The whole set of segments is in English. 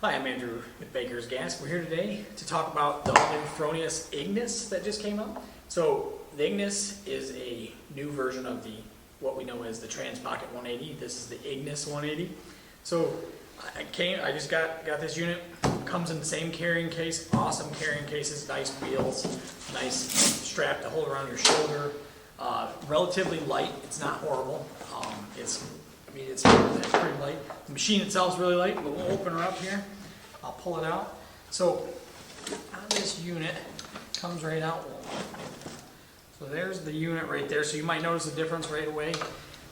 Hi, I'm Andrew with Baker's Gas. We're here today to talk about the all-new Fronius Ignis that just came out. So the Ignis is a new version of what we know as the TransPocket 180. This is the Ignis 180. So I just got this unit. Comes in the same carrying case, awesome carrying cases, nice wheels, nice strap to hold around your shoulder. Relatively light. It's not horrible. It's pretty light. The machine itself is really light, but we'll open her up here. I'll pull it out. So on this unit, comes right out. So there's the unit right there. So you might notice the difference right away.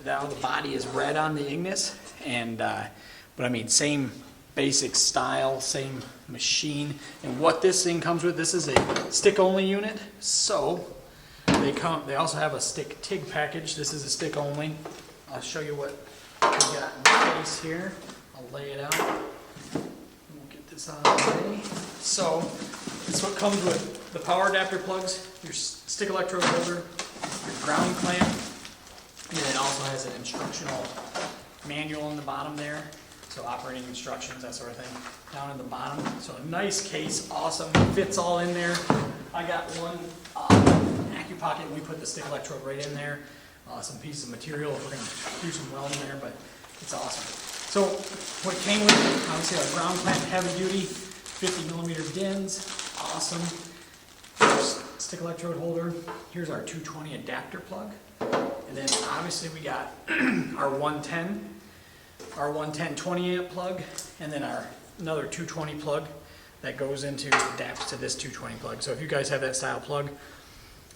Now the body is red on the Ignis, but I mean same basic style, same machine. And what this thing comes with, this is a stick-only unit. So they also have a stick TIG package. This is a stick only. I'll show you what we got in the case here. I'll lay it out. We'll get this out of the way. So this is what comes with the power adapter plugs, your stick electrode holder, your ground clamp, and it also has an instructional manual on the bottom there. So operating instructions, that sort of thing, down in the bottom. So a nice case, awesome, fits all in there. I got one AccuPocket, we put the stick electrode right in there. Some pieces of material if we're going to do some welding there, but it's awesome. So what it came with, obviously our ground clamp, heavy duty, 50mm DINs, awesome. Stick electrode holder. Here's our 220 adapter plug. And then obviously we got our 110 20 amp plug, and then another 220 plug that goes into, adapts to this 220 plug. So if you guys have that style plug,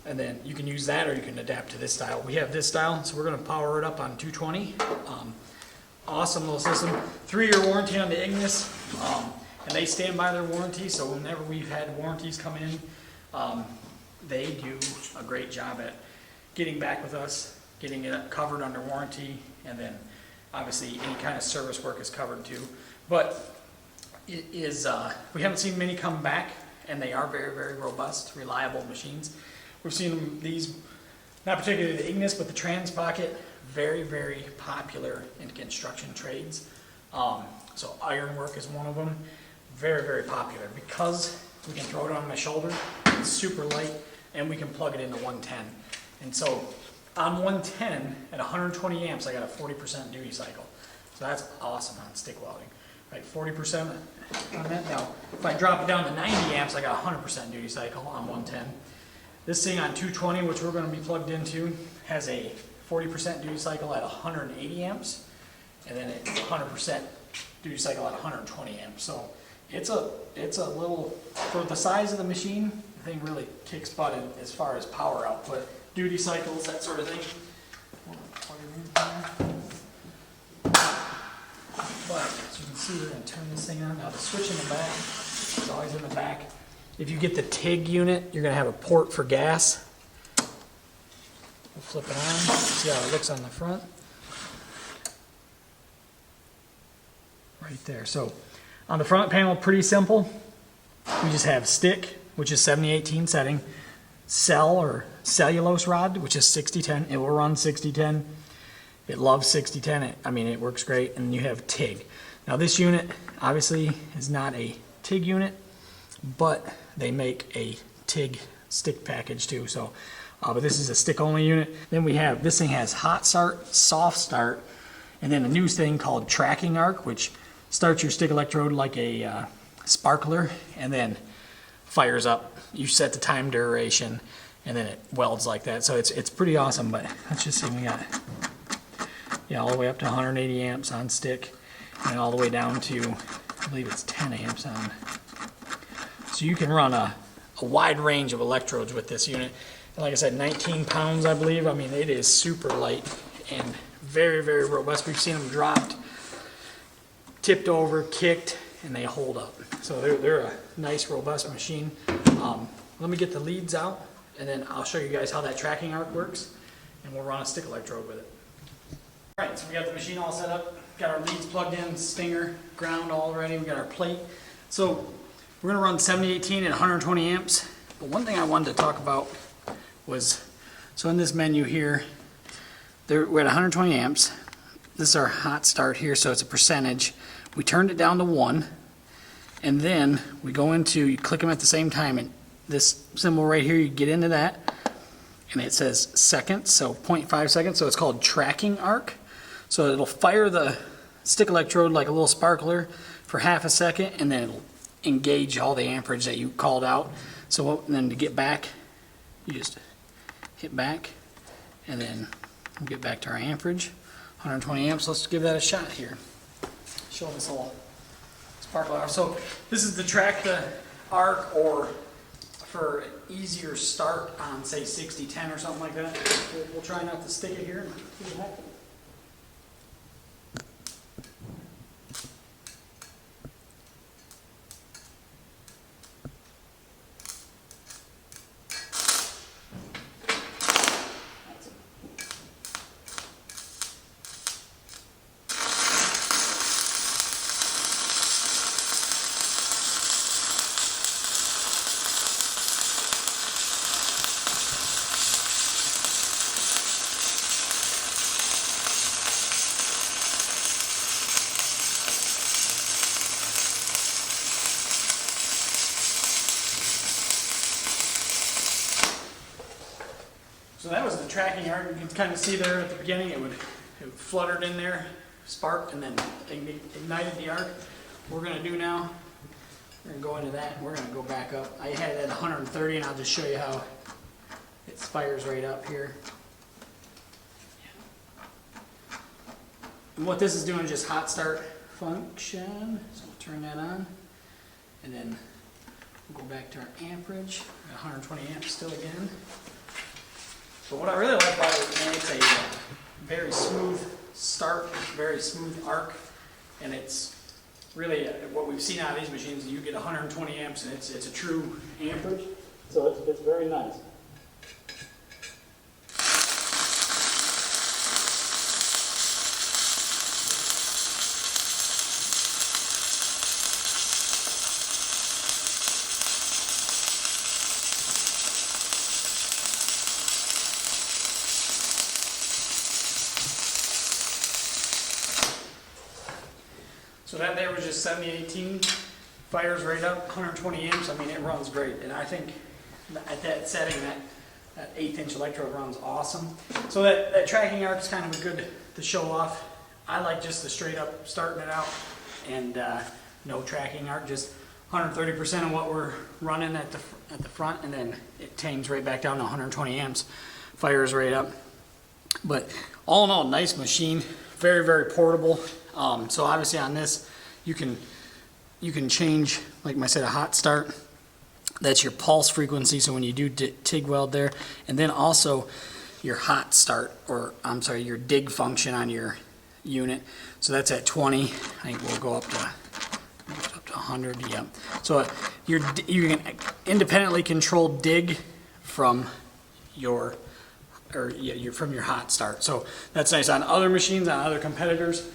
and then you can use that or you can adapt to this style. We have this style, so we're going to power it up on 220. Awesome little system. 3-year warranty on the Ignis, and they stand by their warranty, so whenever we've had warranties come in, they do a great job at getting back with us, getting it covered under warranty, and then obviously any kind of service work is covered too. But it is, we haven't seen many come back, and they are very, very robust, reliable machines. We've seen these, not particularly the Ignis, but the TransPocket, very, very popular in construction trades. So ironwork is one of them, very, very popular because we can throw it on my shoulder, it's super light, and we can plug it into 110. And so on 110 at 120 amps, I got a 40% duty cycle. So that's awesome on stick welding, right? 40% on that. Now, if I drop it down to 90 amps, I got 100% duty cycle on 110. This thing on 220, which we're going to be plugged into, has a 40% duty cycle at 180 amps, and then a 100% duty cycle at 120 amps. So it's a little, for the size of the machine, the thing really kicks butt as far as power output, duty cycles, that sort of thing. But as you can see, we're going to turn this thing on. Now the switch in the back is always in the back. If you get the TIG unit, you're going to have a port for gas. We'll flip it on, see how it looks on the front. Right there. So on the front panel, pretty simple. We just have stick, which is 7018 setting, cell or cellulose rod, which is 6010. It will run 6010. It loves 6010. I mean, it works great. And you have TIG. Now this unit obviously is not a TIG unit, but they make a TIG stick package too. So, but this is a stick only unit. Then we have, this thing has hot start, soft start, and then a new thing called tracking arc, which starts your stick electrode like a sparkler and then fires up. You set the time duration and then it welds like that. So it's pretty awesome. But let's just see, we got, yeah, all the way up to 180 amps on stick and all the way down to, I believe it's 10 amps on. So you can run a wide range of electrodes with this unit. And like I said, 19 pounds, I believe. I mean, it is super light and very, very robust. We've seen them dropped, tipped over, kicked, and they hold up. So they're a nice, robust machine. Let me get the leads out, and then I'll show you guys how that tracking arc works, and we'll run a stick electrode with it. All right, so we got the machine all set up. Got our leads plugged in, stinger, ground all ready. We got our plate. So we're going to run 7018 at 120 amps. But one thing I wanted to talk about was, so in this menu here, we're at 120 amps. This is our hot start here, so it's a percentage. We turned it down to 1, And then we go into, you click them at the same time, and this symbol right here, you get into that, and it says seconds, so 0.5 seconds, so it's called tracking arc. So it'll fire the stick electrode like a little sparkler for half a second, and then it'll engage all the amperage that you called out. So then to get back, you just hit back, and then we'll get back to our amperage, 120 amps. Let's give that a shot here. Show this little sparkler. So this is to track the arc, or for an easier start on, say, 60-10 or something like that. We'll try not to stick it here and see what happens. So that was the tracking arc. You can kind of see there at the beginning, it fluttered in there, sparked, and then ignited the arc. What we're going to do now, we're going to go into that, and we're going to go back up. I had it at 130, and I'll just show you how it fires right up here. And what this is doing is just hot start function. So we'll turn that on, and then we'll go back to our amperage, 120 amps still again. But what I really like about it, man, it's a very smooth start, very smooth arc, and it's really what we've seen out of these machines. You get 120 amps, and it's a true amperage, so it's very nice. So that there was just 7018, fires right up, 120 amps. I mean, it runs great. And I think at that setting, that 1/8" electrode runs awesome. So that tracking arc is kind of a good to show off. I like just the straight up starting it out and no tracking arc, just 130% of what we're running at the front, and then it tames right back down to 120 amps, fires right up. But all in all, nice machine, very, very portable. So obviously on this, you can change, like I said, a hot start. That's your pulse frequency, so when you do TIG weld there, and then also your hot start, or I'm sorry, your dig function on your unit. So that's at 20. I think we'll go up to 100. Yeah. So you can independently control dig from your hot start. So that's nice. On other machines, on other competitors,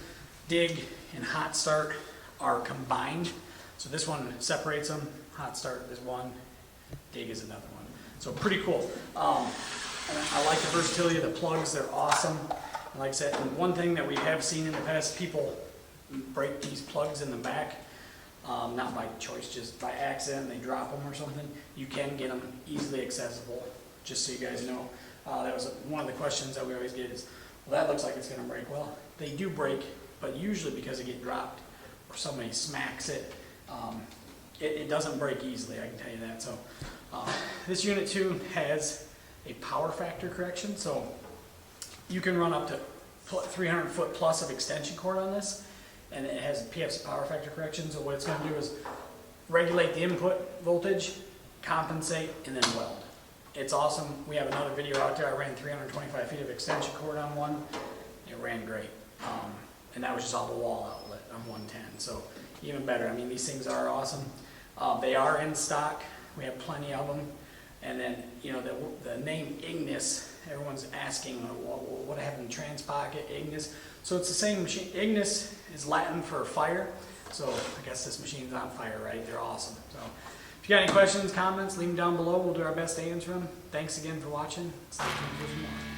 dig and hot start are combined. So this one separates them. Hot start is one, dig is another one. So pretty cool. And I like the versatility of the plugs. They're awesome. And like I said, and one thing that we have seen in the past, people break these plugs in the back, not by choice, just by accident. They drop them or something. You can get them easily accessible, just so you guys know. That was one of the questions that we always get is, well, that looks like it's going to break. Well, they do break, but usually because they get dropped or somebody smacks it, it doesn't break easily, I can tell you that. So this unit too has a power factor correction, so you can run up to 300 foot plus of extension cord on this, and it has PFC power factor correction. So what it's going to do is regulate the input voltage, compensate, and then weld. It's awesome. We have another video out there. I ran 325 feet of extension cord on one. It ran great. And that was just all the wall outlet on 110. So even better. I mean, these things are awesome. They are in stock. We have plenty of them. And then, you know, the name Ignis, everyone's asking, what happened to TransPocket, Ignis? So it's the same machine. Ignis is Latin for fire. So I guess this machine's on fire, right? They're awesome. So if you got any questions, comments, leave them down below. We'll do our best to answer them. Thanks again for watching. Stay tuned for some more.